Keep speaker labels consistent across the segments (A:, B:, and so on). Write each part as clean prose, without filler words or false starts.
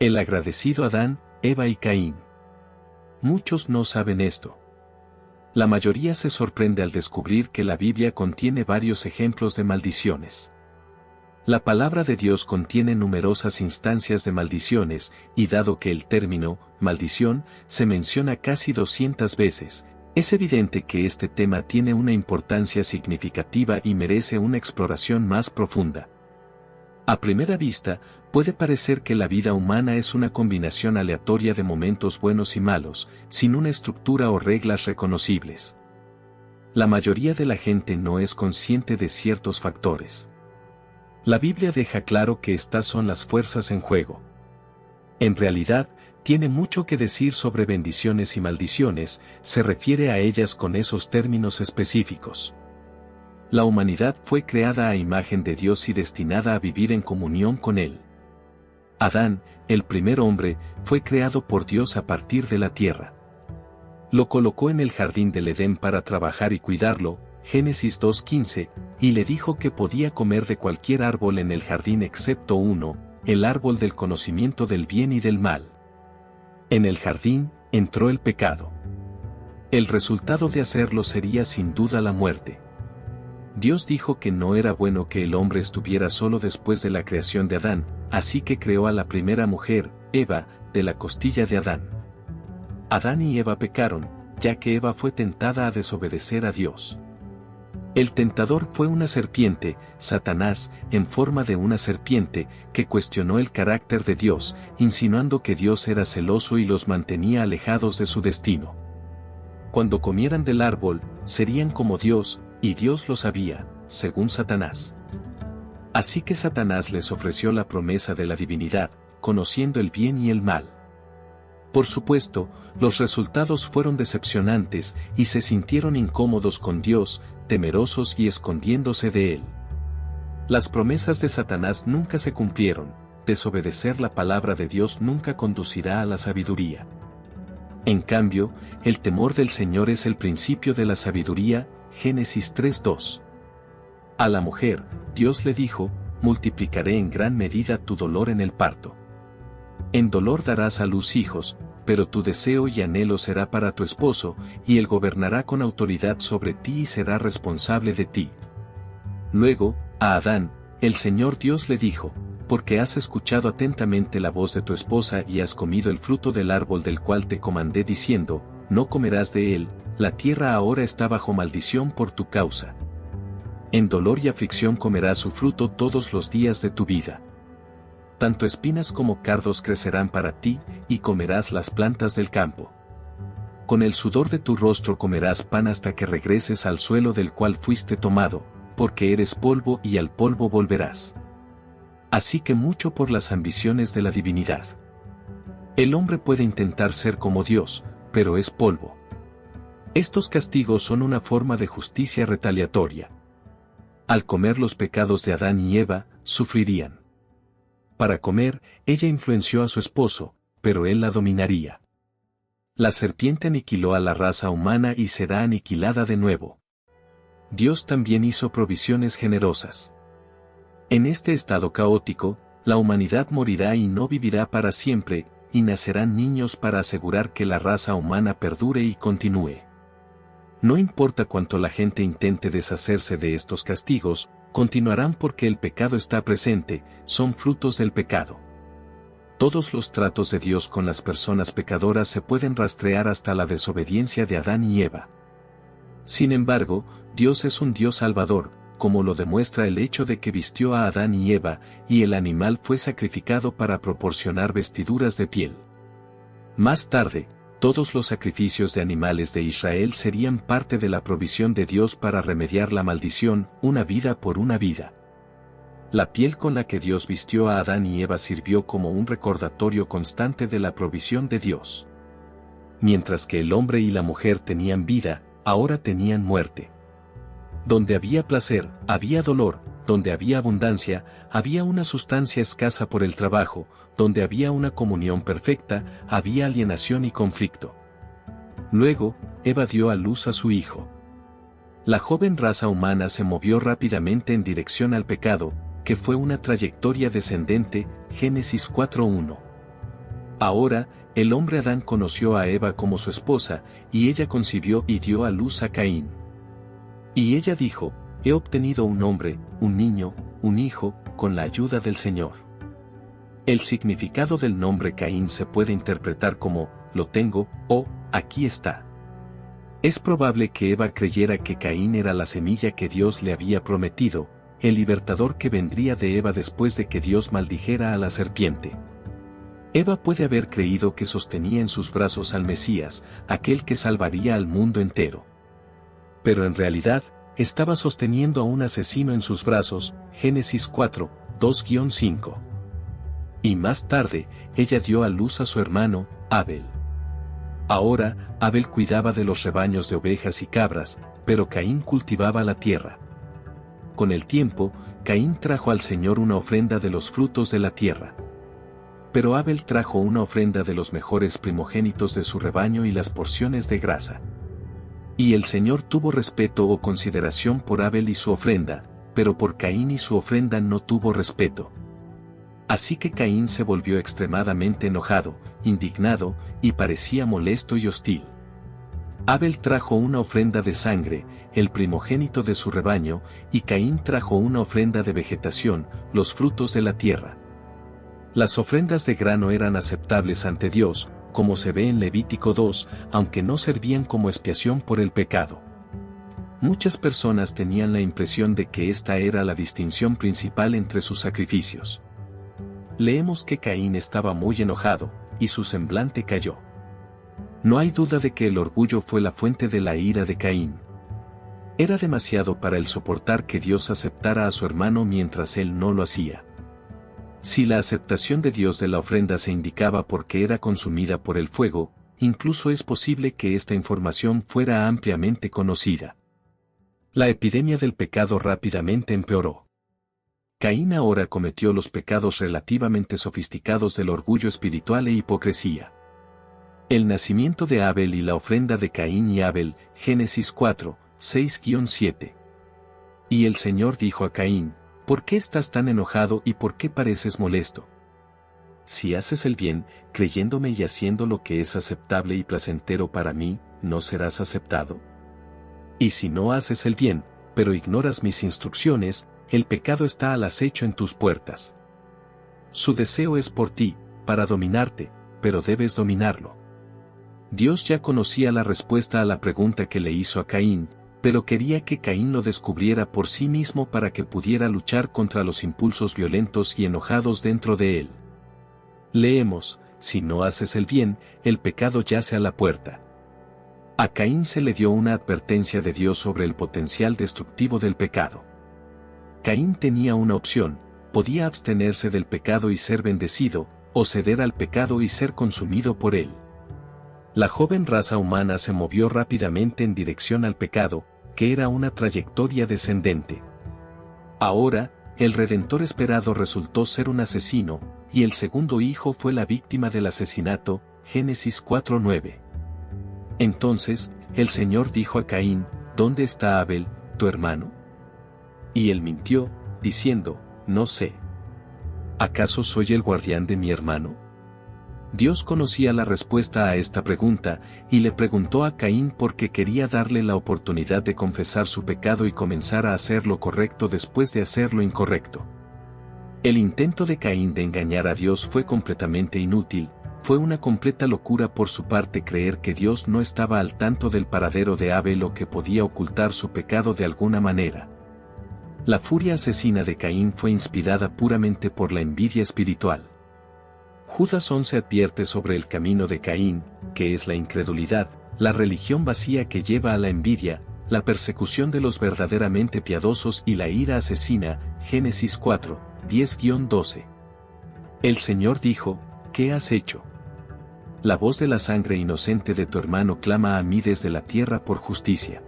A: El agradecido Adán, Eva y Caín. Muchos no saben esto. La mayoría se sorprende al descubrir que la Biblia contiene varios ejemplos de maldiciones. La palabra de Dios contiene numerosas instancias de maldiciones, y dado que el término, maldición, se menciona casi 200 veces, es evidente que este tema tiene una importancia significativa y merece una exploración más profunda. A primera vista, puede parecer que la vida humana es una combinación aleatoria de momentos buenos y malos, sin una estructura o reglas reconocibles. La mayoría de la gente no es consciente de ciertos factores. La Biblia deja claro que estas son las fuerzas en juego. En realidad, tiene mucho que decir sobre bendiciones y maldiciones, se refiere a ellas con esos términos específicos. La humanidad fue creada a imagen de Dios y destinada a vivir en comunión con Él. Adán, el primer hombre, fue creado por Dios a partir de la tierra. Lo colocó en el jardín del Edén para trabajar y cuidarlo, Génesis 2:15, y le dijo que podía comer de cualquier árbol en el jardín excepto uno, el árbol del conocimiento del bien y del mal. En el jardín, entró el pecado. El resultado de hacerlo sería sin duda la muerte. Dios dijo que no era bueno que el hombre estuviera solo después de la creación de Adán, así que creó a la primera mujer, Eva, de la costilla de Adán. Adán y Eva pecaron, ya que Eva fue tentada a desobedecer a Dios. El tentador fue una serpiente, Satanás, en forma de una serpiente, que cuestionó el carácter de Dios, insinuando que Dios era celoso y los mantenía alejados de su destino. Cuando comieran del árbol, serían como Dios, y Dios lo sabía, según Satanás. Así que Satanás les ofreció la promesa de la divinidad, conociendo el bien y el mal. Por supuesto, los resultados fueron decepcionantes y se sintieron incómodos con Dios, temerosos y escondiéndose de Él. Las promesas de Satanás nunca se cumplieron, desobedecer la palabra de Dios nunca conducirá a la sabiduría. En cambio, el temor del Señor es el principio de la sabiduría, Génesis 3:2. A la mujer, Dios le dijo, multiplicaré en gran medida tu dolor en el parto. En dolor darás a luz hijos, pero tu deseo y anhelo será para tu esposo, y él gobernará con autoridad sobre ti y será responsable de ti. Luego, a Adán, el Señor Dios le dijo, porque has escuchado atentamente la voz de tu esposa y has comido el fruto del árbol del cual te comandé diciendo, no comerás de él, la tierra ahora está bajo maldición por tu causa. En dolor y aflicción comerás su fruto todos los días de tu vida. Tanto espinas como cardos crecerán para ti, y comerás las plantas del campo. Con el sudor de tu rostro comerás pan hasta que regreses al suelo del cual fuiste tomado, porque eres polvo y al polvo volverás. Así que mucho por las ambiciones de la divinidad. El hombre puede intentar ser como Dios, pero es polvo. Estos castigos son una forma de justicia retaliatoria. Al comer los pecados de Adán y Eva, sufrirían. Para comer, ella influenció a su esposo, pero él la dominaría. La serpiente aniquiló a la raza humana y será aniquilada de nuevo. Dios también hizo provisiones generosas. En este estado caótico, la humanidad morirá y no vivirá para siempre, y nacerán niños para asegurar que la raza humana perdure y continúe. No importa cuánto la gente intente deshacerse de estos castigos, continuarán porque el pecado está presente, son frutos del pecado. Todos los tratos de Dios con las personas pecadoras se pueden rastrear hasta la desobediencia de Adán y Eva. Sin embargo, Dios es un Dios salvador, como lo demuestra el hecho de que vistió a Adán y Eva, y el animal fue sacrificado para proporcionar vestiduras de piel. Más tarde, todos los sacrificios de animales de Israel serían parte de la provisión de Dios para remediar la maldición, una vida por una vida. La piel con la que Dios vistió a Adán y Eva sirvió como un recordatorio constante de la provisión de Dios. Mientras que el hombre y la mujer tenían vida, ahora tenían muerte. Donde había placer, había dolor, donde había abundancia, había una sustancia escasa por el trabajo, donde había una comunión perfecta, había alienación y conflicto. Luego, Eva dio a luz a su hijo. La joven raza humana se movió rápidamente en dirección al pecado, que fue una trayectoria descendente, Génesis 4:1. Ahora, el hombre Adán conoció a Eva como su esposa, y ella concibió y dio a luz a Caín. Y ella dijo, he obtenido un hombre, un niño, un hijo, con la ayuda del Señor. El significado del nombre Caín se puede interpretar como, lo tengo, o, aquí está. Es probable que Eva creyera que Caín era la semilla que Dios le había prometido, el libertador que vendría de Eva después de que Dios maldijera a la serpiente. Eva puede haber creído que sostenía en sus brazos al Mesías, aquel que salvaría al mundo entero. Pero en realidad, estaba sosteniendo a un asesino en sus brazos, Génesis 4, 2-5. Y más tarde, ella dio a luz a su hermano, Abel. Ahora, Abel cuidaba de los rebaños de ovejas y cabras, pero Caín cultivaba la tierra. Con el tiempo, Caín trajo al Señor una ofrenda de los frutos de la tierra. Pero Abel trajo una ofrenda de los mejores primogénitos de su rebaño y las porciones de grasa. Y el Señor tuvo respeto o consideración por Abel y su ofrenda, pero por Caín y su ofrenda no tuvo respeto. Así que Caín se volvió extremadamente enojado, indignado, y parecía molesto y hostil. Abel trajo una ofrenda de sangre, el primogénito de su rebaño, y Caín trajo una ofrenda de vegetación, los frutos de la tierra. Las ofrendas de grano eran aceptables ante Dios, como se ve en Levítico 2, aunque no servían como expiación por el pecado. Muchas personas tenían la impresión de que esta era la distinción principal entre sus sacrificios. Leemos que Caín estaba muy enojado, y su semblante cayó. No hay duda de que el orgullo fue la fuente de la ira de Caín. Era demasiado para él soportar que Dios aceptara a su hermano mientras él no lo hacía. Si la aceptación de Dios de la ofrenda se indicaba porque era consumida por el fuego, incluso es posible que esta información fuera ampliamente conocida. La epidemia del pecado rápidamente empeoró. Caín ahora cometió los pecados relativamente sofisticados del orgullo espiritual e hipocresía. El nacimiento de Abel y la ofrenda de Caín y Abel, Génesis 4, 6-7. Y el Señor dijo a Caín, ¿por qué estás tan enojado y por qué pareces molesto? Si haces el bien, creyéndome y haciendo lo que es aceptable y placentero para mí, ¿no serás aceptado? Y si no haces el bien, pero ignoras mis instrucciones, el pecado está al acecho en tus puertas. Su deseo es por ti, para dominarte, pero debes dominarlo. Dios ya conocía la respuesta a la pregunta que le hizo a Caín, pero quería que Caín lo descubriera por sí mismo para que pudiera luchar contra los impulsos violentos y enojados dentro de él. Leemos, si no haces el bien, el pecado yace a la puerta. A Caín se le dio una advertencia de Dios sobre el potencial destructivo del pecado. Caín tenía una opción, podía abstenerse del pecado y ser bendecido, o ceder al pecado y ser consumido por él. La joven raza humana se movió rápidamente en dirección al pecado, que era una trayectoria descendente. Ahora, el Redentor esperado resultó ser un asesino, y el segundo hijo fue la víctima del asesinato, Génesis 4:9. Entonces, el Señor dijo a Caín, ¿dónde está Abel, tu hermano? Y él mintió, diciendo, no sé. ¿Acaso soy el guardián de mi hermano? Dios conocía la respuesta a esta pregunta, y le preguntó a Caín porque quería darle la oportunidad de confesar su pecado y comenzar a hacer lo correcto después de hacer lo incorrecto. El intento de Caín de engañar a Dios fue completamente inútil, fue una completa locura por su parte creer que Dios no estaba al tanto del paradero de Abel o que podía ocultar su pecado de alguna manera. La furia asesina de Caín fue inspirada puramente por la envidia espiritual. Judas 11 advierte sobre el camino de Caín, que es la incredulidad, la religión vacía que lleva a la envidia, la persecución de los verdaderamente piadosos y la ira asesina, Génesis 4, 10-12. El Señor dijo, ¿qué has hecho? La voz de la sangre inocente de tu hermano clama a mí desde la tierra por justicia.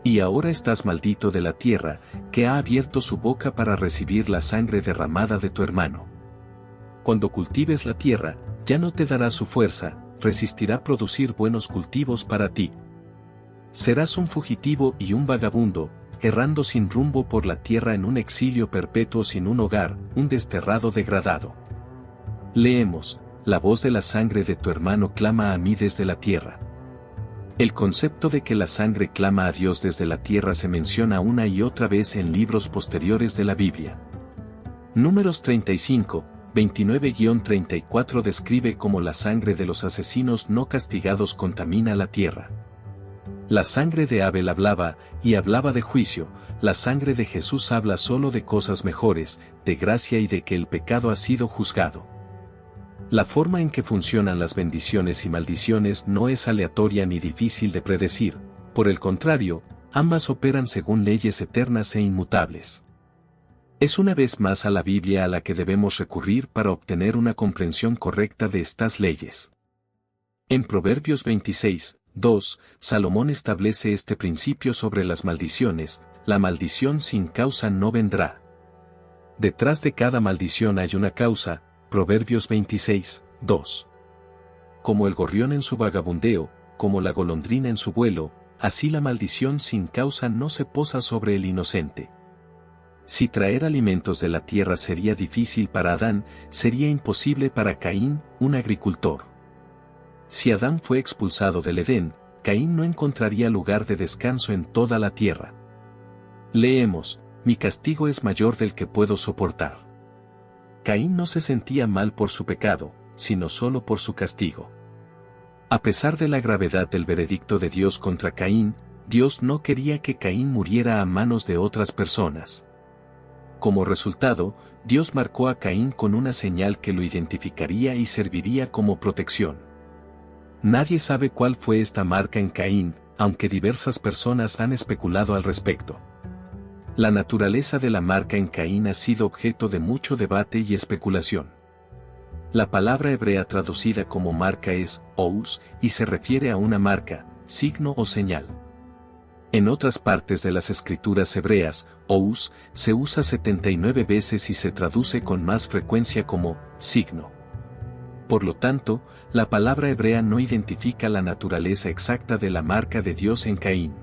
A: Y ahora estás maldito de la tierra, que ha abierto su boca para recibir la sangre derramada de tu hermano. Cuando cultives la tierra, ya no te dará su fuerza, resistirá producir buenos cultivos para ti. Serás un fugitivo y un vagabundo, errando sin rumbo por la tierra en un exilio perpetuo sin un hogar, un desterrado degradado. Leemos, la voz de la sangre de tu hermano clama a mí desde la tierra. El concepto de que la sangre clama a Dios desde la tierra se menciona una y otra vez en libros posteriores de la Biblia. Números 35, 29-34 describe cómo la sangre de los asesinos no castigados contamina la tierra. La sangre de Abel hablaba, y hablaba de juicio, la sangre de Jesús habla solo de cosas mejores, de gracia y de que el pecado ha sido juzgado. La forma en que funcionan las bendiciones y maldiciones no es aleatoria ni difícil de predecir, por el contrario, ambas operan según leyes eternas e inmutables. Es una vez más a la Biblia a la que debemos recurrir para obtener una comprensión correcta de estas leyes. En Proverbios 26, 2, Salomón establece este principio sobre las maldiciones: la maldición sin causa no vendrá. Detrás de cada maldición hay una causa, Proverbios 26, 2. Como el gorrión en su vagabundeo, como la golondrina en su vuelo, así la maldición sin causa no se posa sobre el inocente. Si traer alimentos de la tierra sería difícil para Adán, sería imposible para Caín, un agricultor. Si Adán fue expulsado del Edén, Caín no encontraría lugar de descanso en toda la tierra. Leemos: mi castigo es mayor del que puedo soportar. Caín no se sentía mal por su pecado, sino solo por su castigo. A pesar de la gravedad del veredicto de Dios contra Caín, Dios no quería que Caín muriera a manos de otras personas. Como resultado, Dios marcó a Caín con una señal que lo identificaría y serviría como protección. Nadie sabe cuál fue esta marca en Caín, aunque diversas personas han especulado al respecto. La naturaleza de la marca en Caín ha sido objeto de mucho debate y especulación. La palabra hebrea traducida como marca es ous, y se refiere a una marca, signo o señal. En otras partes de las escrituras hebreas, ous se usa 79 veces y se traduce con más frecuencia como signo. Por lo tanto, la palabra hebrea no identifica la naturaleza exacta de la marca de Dios en Caín.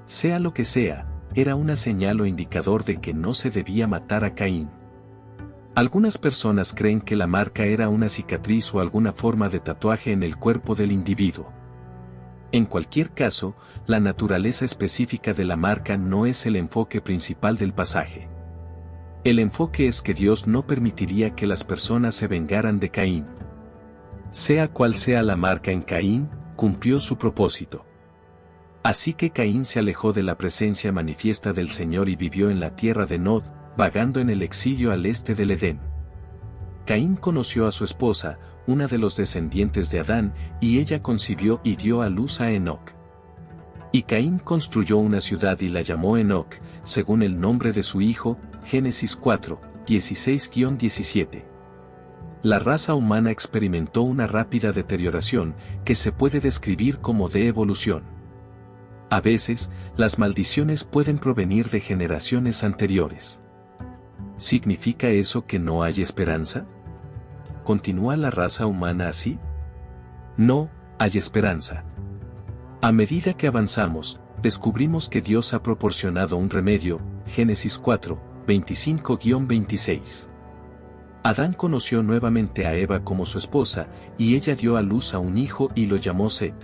A: Sea lo que sea, era una señal o indicador de que no se debía matar a Caín. Algunas personas creen que la marca era una cicatriz o alguna forma de tatuaje en el cuerpo del individuo. En cualquier caso, la naturaleza específica de la marca no es el enfoque principal del pasaje. El enfoque es que Dios no permitiría que las personas se vengaran de Caín. Sea cual sea la marca en Caín, cumplió su propósito. Así que Caín se alejó de la presencia manifiesta del Señor y vivió en la tierra de Nod, vagando en el exilio al este del Edén. Caín conoció a su esposa, una de los descendientes de Adán, y ella concibió y dio a luz a Enoc. Y Caín construyó una ciudad y la llamó Enoc, según el nombre de su hijo, Génesis 4, 16-17. La raza humana experimentó una rápida deterioración, que se puede describir como de evolución. A veces, las maldiciones pueden provenir de generaciones anteriores. ¿Significa eso que no hay esperanza? ¿Continúa la raza humana así? No, hay esperanza. A medida que avanzamos, descubrimos que Dios ha proporcionado un remedio, Génesis 4, 25-26. Adán conoció nuevamente a Eva como su esposa, y ella dio a luz a un hijo y lo llamó Set.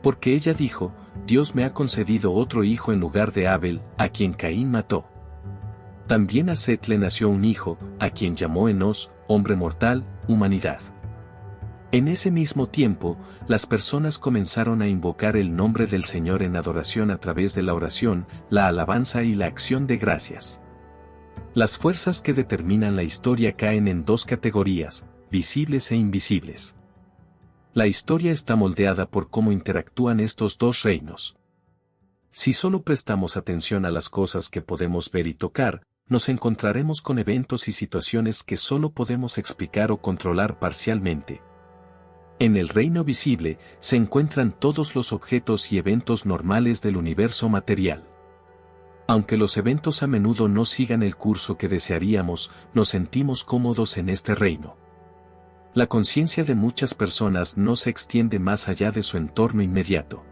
A: Porque ella dijo: Dios me ha concedido otro hijo en lugar de Abel, a quien Caín mató. También a Set le nació un hijo, a quien llamó Enos, hombre mortal, humanidad. En ese mismo tiempo, las personas comenzaron a invocar el nombre del Señor en adoración a través de la oración, la alabanza y la acción de gracias. Las fuerzas que determinan la historia caen en dos categorías, visibles e invisibles. La historia está moldeada por cómo interactúan estos dos reinos. Si solo prestamos atención a las cosas que podemos ver y tocar, nos encontraremos con eventos y situaciones que solo podemos explicar o controlar parcialmente. En el reino visible se encuentran todos los objetos y eventos normales del universo material. Aunque los eventos a menudo no sigan el curso que desearíamos, nos sentimos cómodos en este reino. La conciencia de muchas personas no se extiende más allá de su entorno inmediato.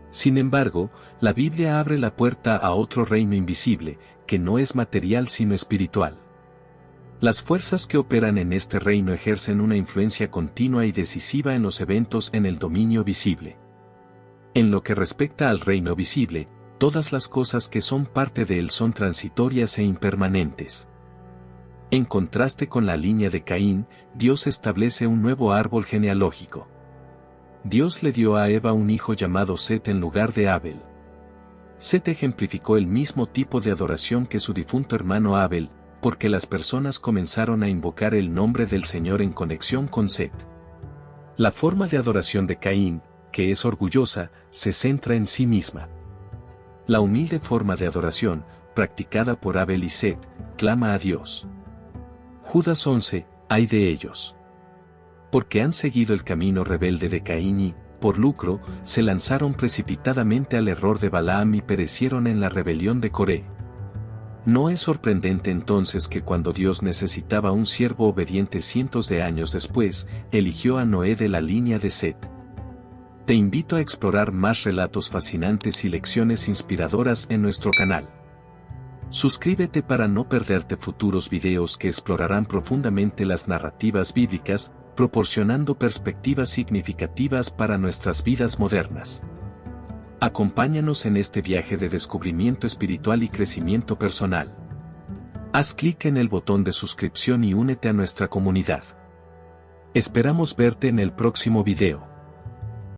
A: Sin embargo, la Biblia abre la puerta a otro reino invisible, que no es material sino espiritual. Las fuerzas que operan en este reino ejercen una influencia continua y decisiva en los eventos en el dominio visible. En lo que respecta al reino visible, todas las cosas que son parte de él son transitorias e impermanentes. En contraste con la línea de Caín, Dios establece un nuevo árbol genealógico. Dios le dio a Eva un hijo llamado Set en lugar de Abel. Set ejemplificó el mismo tipo de adoración que su difunto hermano Abel, porque las personas comenzaron a invocar el nombre del Señor en conexión con Set. La forma de adoración de Caín, que es orgullosa, se centra en sí misma. La humilde forma de adoración, practicada por Abel y Set, clama a Dios. Judas 11, ay de ellos. Porque han seguido el camino rebelde de Caín y, por lucro, se lanzaron precipitadamente al error de Balaam y perecieron en la rebelión de Coré. No es sorprendente entonces que cuando Dios necesitaba un siervo obediente cientos de años después, eligió a Noé de la línea de Set. Te invito a explorar más relatos fascinantes y lecciones inspiradoras en nuestro canal. Suscríbete para no perderte futuros videos que explorarán profundamente las narrativas bíblicas, proporcionando perspectivas significativas para nuestras vidas modernas. Acompáñanos en este viaje de descubrimiento espiritual y crecimiento personal. Haz clic en el botón de suscripción y únete a nuestra comunidad. Esperamos verte en el próximo video.